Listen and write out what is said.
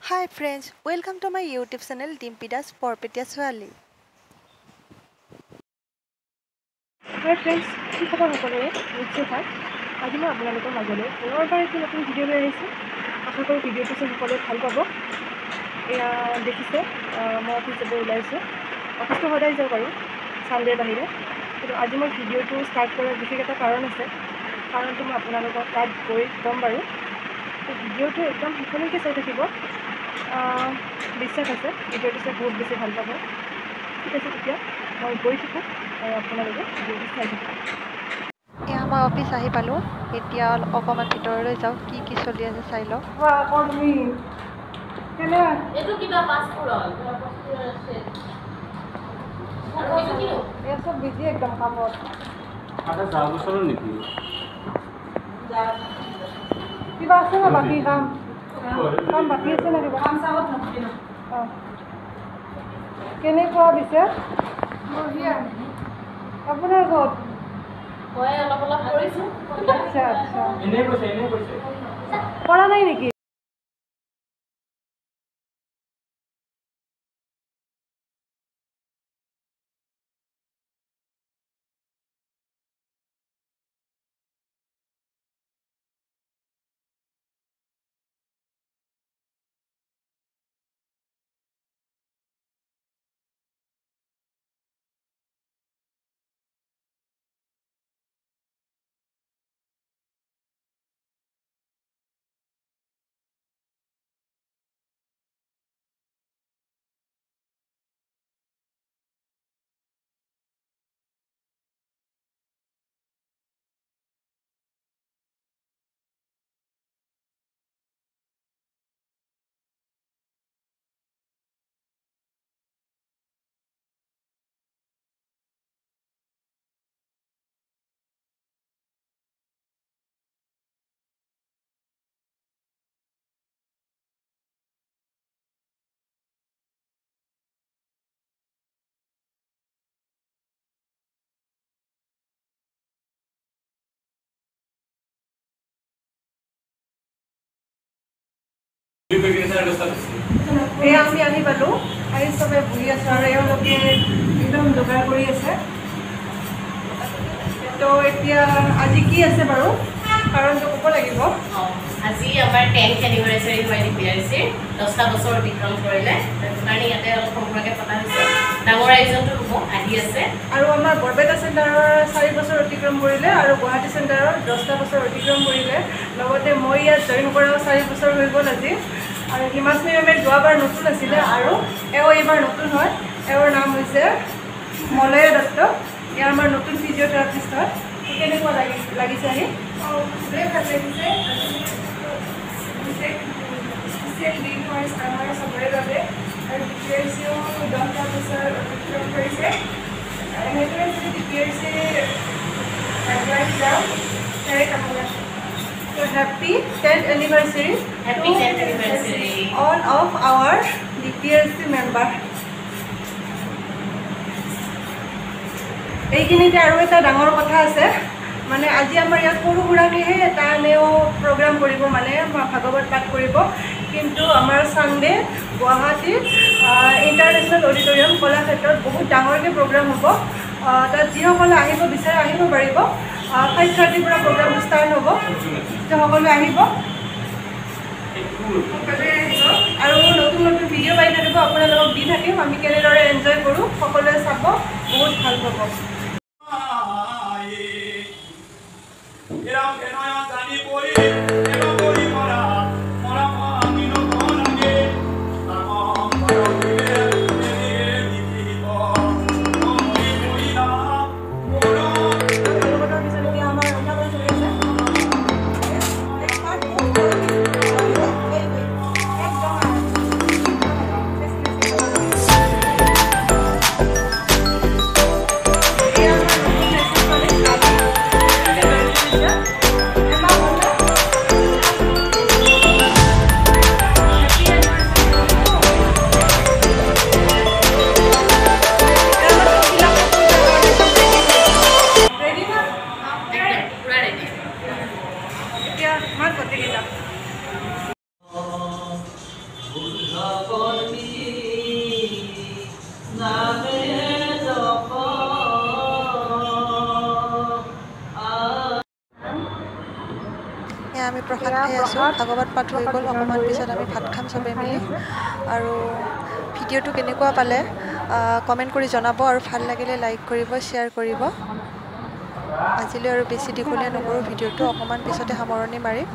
Hi friends, welcome to my YouTube channel Dimpidas Porpetia Swali. Hi friends, কি খবৰ সকলোৰে? নিশ্চয় ভাল। আজি মই আপোনালোকৰ মাজলৈ পুনৰবাৰ এটা নতুন ভিডিঅ' লৈ আহিছোঁ। আশা কৰোঁ ভিডিঅ'টো সকলোৱে ভাল পাব। এয়া দেখিছে মই অফিচ যাব ওলাইছোঁ। অফিচটো সদায় যাওঁ বাৰু ছানডেৰ বাহিৰে, কিন্তু আজি মই ভিডিঅ'টো ষ্টাৰ্ট কৰাৰ বিশেষ এটা কাৰণ আছে। কাৰণটো মই আপোনালোকক তাত গৈ ক'ম বাৰু। ভিডিঅ'টো একদম শেষলৈকে চাই থাকিব। বিশ্বাস আছে ভিডিঅ'টো চাই বহুত বেছি ভাল পাব। ঠিক আছে, তেতিয়া মই গৈ থাকোঁ আৰু আপোনালোকে ভিডিঅ'টো চাই থাকক। এয়া মই অফিচ আহি পালোঁ। এতিয়া অকণমান ভিতৰলৈ যাওঁ, কি চলি আছে চাই লওঁ। এইটো কিবা পাছপোৰ্ট আছে আৰু এইটো কি এয়া চব বিজি একদম কামত। আটা যাওঁ বছৰৰ নেকি? কিবা আছে না বাকী কাম বাকী আছে না কিবা? অঁ, কেনেকুৱা পিছে আপোনাৰ ঘৰত? মই অলপ কৰিছোঁ। আচ্ছা আচ্ছা, এনেই কৈছে কৰা নাই নেকি? এয়া আমি আহি পালোঁ। আহি চবে বহি আছোঁ আৰু এওঁলোকে একদম যোগাৰ কৰি আছে। তো এতিয়া আজি কি আছে বাৰু কাৰণটো ক'ব লাগিব। আজি আমাৰ 10th এনিভাৰ্চাৰী হয় DPRCৰ 10টা বছৰ অতিক্ৰম কৰিলে। সেইটো কাৰণে ইয়াতে অলপ সৰুকৈ পতা হৈছে। ডাঙৰ আয়োজনটো হ'ব আহি আছে। আৰু আমাৰ বৰপেটা চেণ্টাৰৰ 4 বছৰ অতিক্ৰম কৰিলে আৰু গুৱাহাটী চেণ্টাৰৰ 10টা বছৰ অতিক্ৰম কৰিলে। লগতে মই ইয়াত জইন কৰাও 4 বছৰ হৈ গ'ল আজি। আৰু হিমাশ্ৰী মেমে যোৱাবাৰ নতুন আছিলে আৰু এওঁ এইবাৰ নতুন হয়। এওঁৰ নাম হৈছে মলয়া দত্ত। এয়া আমাৰ নতুন ফিজিঅ'থেৰাপিষ্ট হয়। কেনেকুৱা লাগিছে আহি? খুবেই ভাল লাগিছে। স্পেচিয়েল দিন হয় আমাৰ চবৰে বাবে আৰু DPRCও 10টা বছৰ অতিক্ৰম কৰিছে। এনেদৰে যদি DPRC আগুৱাই যাওঁ তাৰে কামনা। So happy 10th anniversary Happy 10th anniversary. all of our DPRC member. এইখিনিতে আৰু এটা ডাঙৰ কথা আছে, মানে আজি আমাৰ ইয়াত সৰু সুৰাকৈহে এটা এনেও প্ৰগ্ৰাম কৰিব, মানে ভাগৱত পাঠ কৰিব। কিন্তু আমাৰ ছানডে গুৱাহাটীত ইণ্টাৰনেশ্যনেল অডিটৰিয়াম কলাক্ষেত্ৰত বহুত ডাঙৰকৈ প্ৰগ্ৰাম হ'ব। তাত যিসকলে আহিব বিচাৰে আহিব পাৰিব। 5:30 পৰা প্ৰগ্ৰামটো ষ্টাৰ্ট হ'ব। সকলোৱে আহিব আৰু নতুন নতুন ভিডিঅ' পাই থাকিব। আপোনালোকক দি থাকিম আমি কেনেদৰে এনজয় কৰোঁ। সকলোৱে চাব, বহুত ভাল পাব। আমি প্ৰসাদ খাই আছোঁ ভাগৱত পাঠ হৈ গ'ল অকণমান পিছত আমি ভাত খাম চবেই মিলি আৰু ভিডিঅ'টো কেনেকুৱা পালে কমেণ্ট কৰি জনাব আৰু ভাল লাগিলে লাইক কৰিব শ্বেয়াৰ কৰিব আজিলৈ আৰু বেছি দীঘলীয়া নকৰোঁ ভিডিঅ'টো অকণমান পিছতে সামৰণি মাৰিম